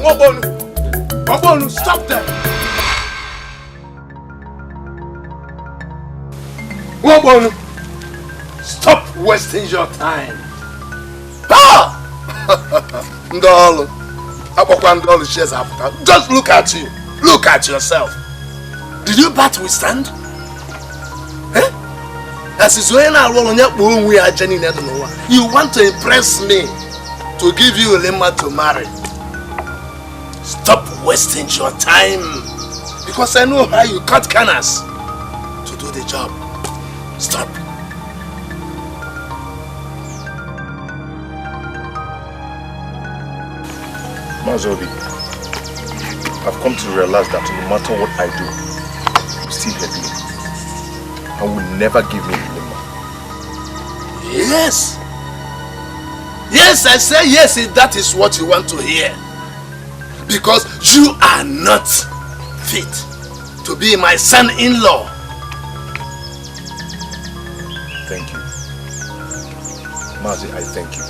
Obonu, stop there. Obonu, stop wasting your time. Ah! Ndolo. Just look at you. Look at yourself. Did you but withstand? Eh? You want to impress me to give you Ulimma to marry. Stop wasting your time. Because I know how you cut corners to do the job. Stop. Mazobi, I've come to realize that no matter what I do, you still hate me. I will never give you Ulimma. Yes. Yes, I say yes if that is what you want to hear. Because you are not fit to be my son-in-law. Thank you. Mazi, I thank you.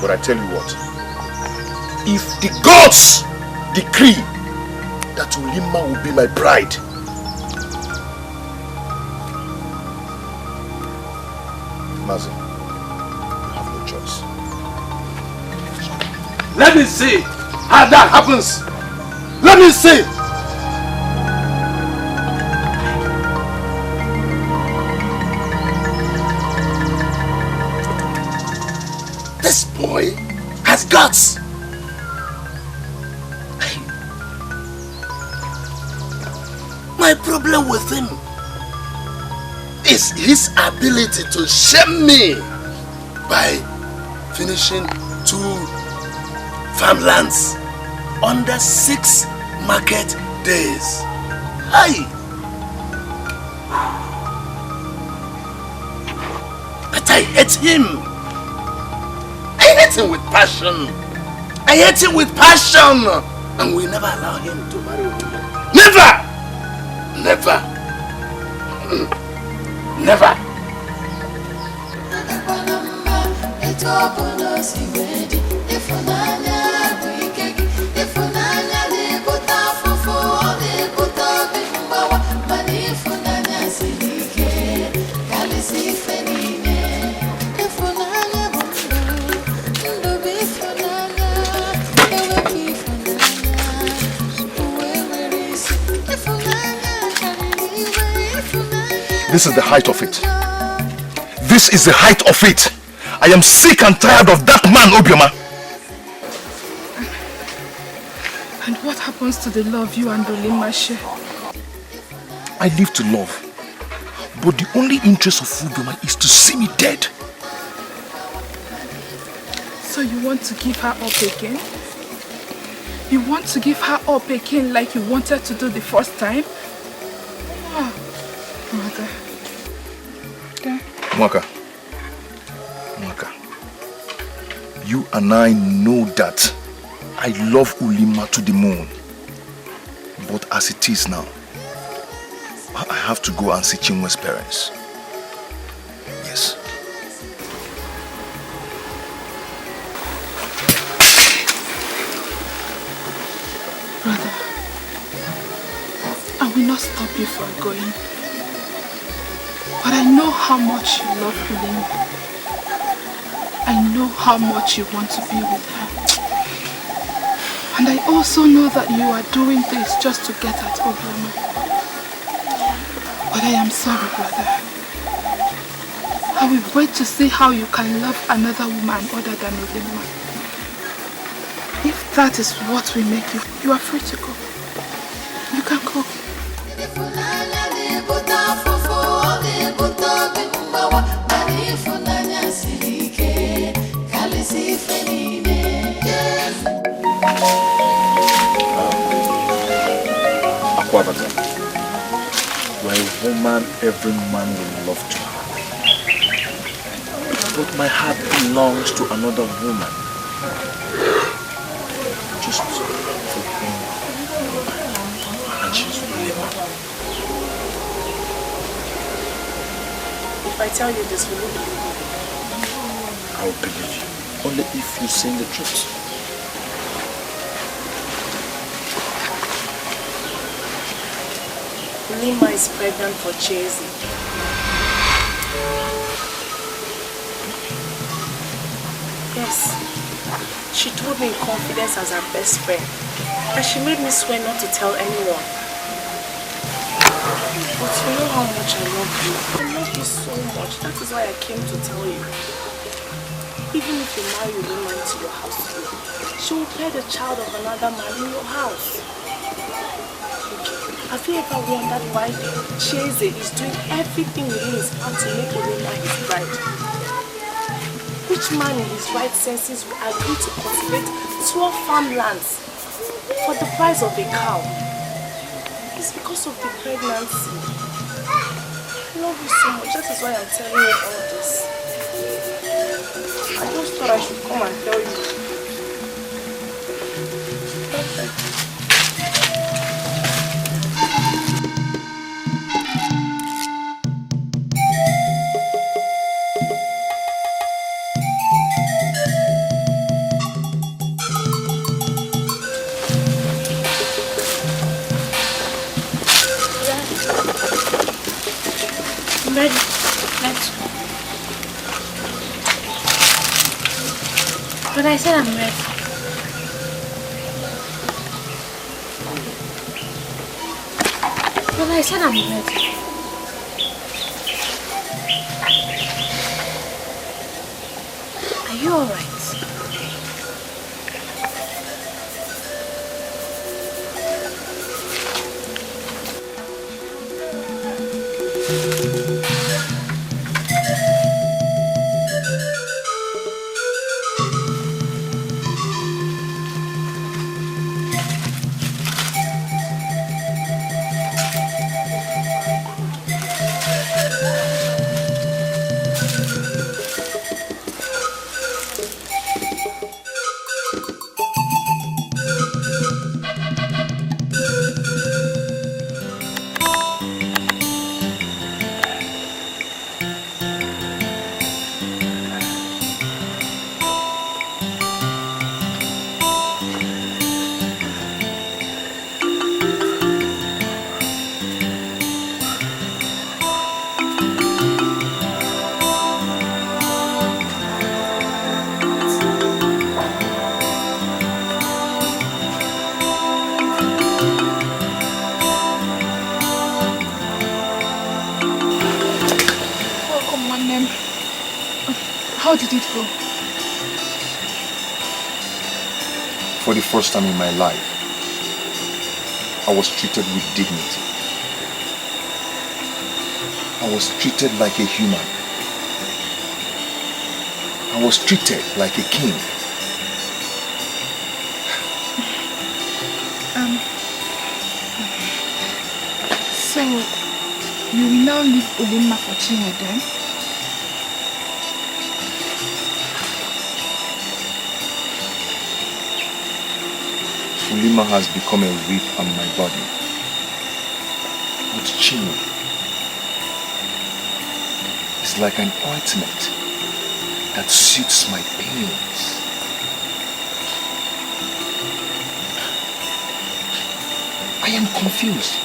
But I tell you what, if the gods decree that Ulimma will be my bride, Mazi, you have no choice. Let me see how that happens. Let me see. This boy has guts. My problem with him is his ability to shame me by finishing 2 farmlands under 6 market days. Aye. But I hate him. I hate him with passion. I hate him with passion. And we never allow him to marry me. Never! Never! Never! This is the height of it. This is the height of it. I am sick and tired of that man, Obioma. And what happens to the love you and Ulimma share? I live to love. But the only interest of Obioma is to see me dead. So you want to give her up again? You want to give her up again like you wanted to do the first time? Oh, mother. Mwaka, you and I know that I love Ulimma to the moon. But as it is now, I have to go and see Chinwe's parents. Yes. Brother, I will not stop you from going. But I know how much you love Ulimma. I know how much you want to be with her. And I also know that you are doing this just to get at Okwelum. But I am sorry, brother. I will wait to see how you can love another woman other than Ulimma. If that is what will make you, you are free to go. You can go. Akwabata, you are a woman every man will love to have. But my heart belongs to another woman. Just for him. And she's Ulimma. If I tell you this, will you believe me? I will believe you. Only if you say the truth. Ulimma is pregnant for Chieze. Yes. She told me in confidence as her best friend. And she made me swear not to tell anyone. But you know how much I love you. I love you so much. That is why I came to tell you. Even if you marry Ulimma into your house today, she will bear the child of another man in your house. Have you ever wondered why Chieze is doing everything within his power to make Ulimma his bride? Which man in his right senses will agree to cultivate 12 farmlands for the price of a cow? It's because of the pregnancy. I love you so much. That is why I'm telling you all this. I just thought I should come and tell you. Perfect. I'm ready. Let's go. But I said I'm ready. But I said I'm ready. Are you alright? How did it go? For the first time in my life, I was treated with dignity. I was treated like a human. I was treated like a king. So, you will now leave Ulimma for Chieze then? Ulimma has become a whip on my body. But Chiemerie is like an ointment that suits my pains. I am confused.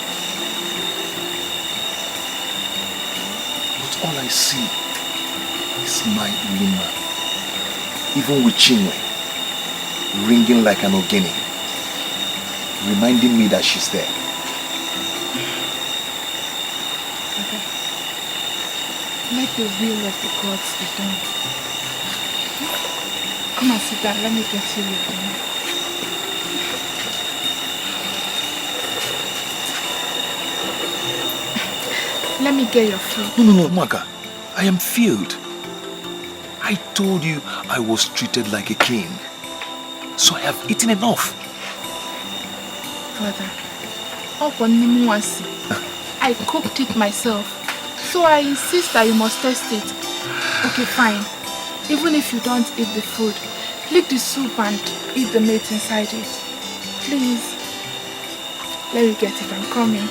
But all I see is my Ulimma, even with Chiemerie ringing like an ogene, reminding me that she's there. Okay. Let the will of the gods be done. Come and sit down. Let me get you your dinner. Let me get your food. No, Umaga. I am filled. I told you I was treated like a king. So I have eaten enough. Father, I cooked it myself, so I insist that you must taste it. Okay, fine. Even if you don't eat the food, lick the soup and eat the meat inside it. Please. Let me get it. I'm coming.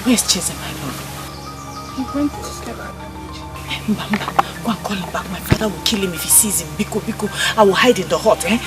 Where's Chieze, my love? He went to step out. Mba, go and call him back. My father will kill him if he sees him. Biko, I will hide in the hut, eh?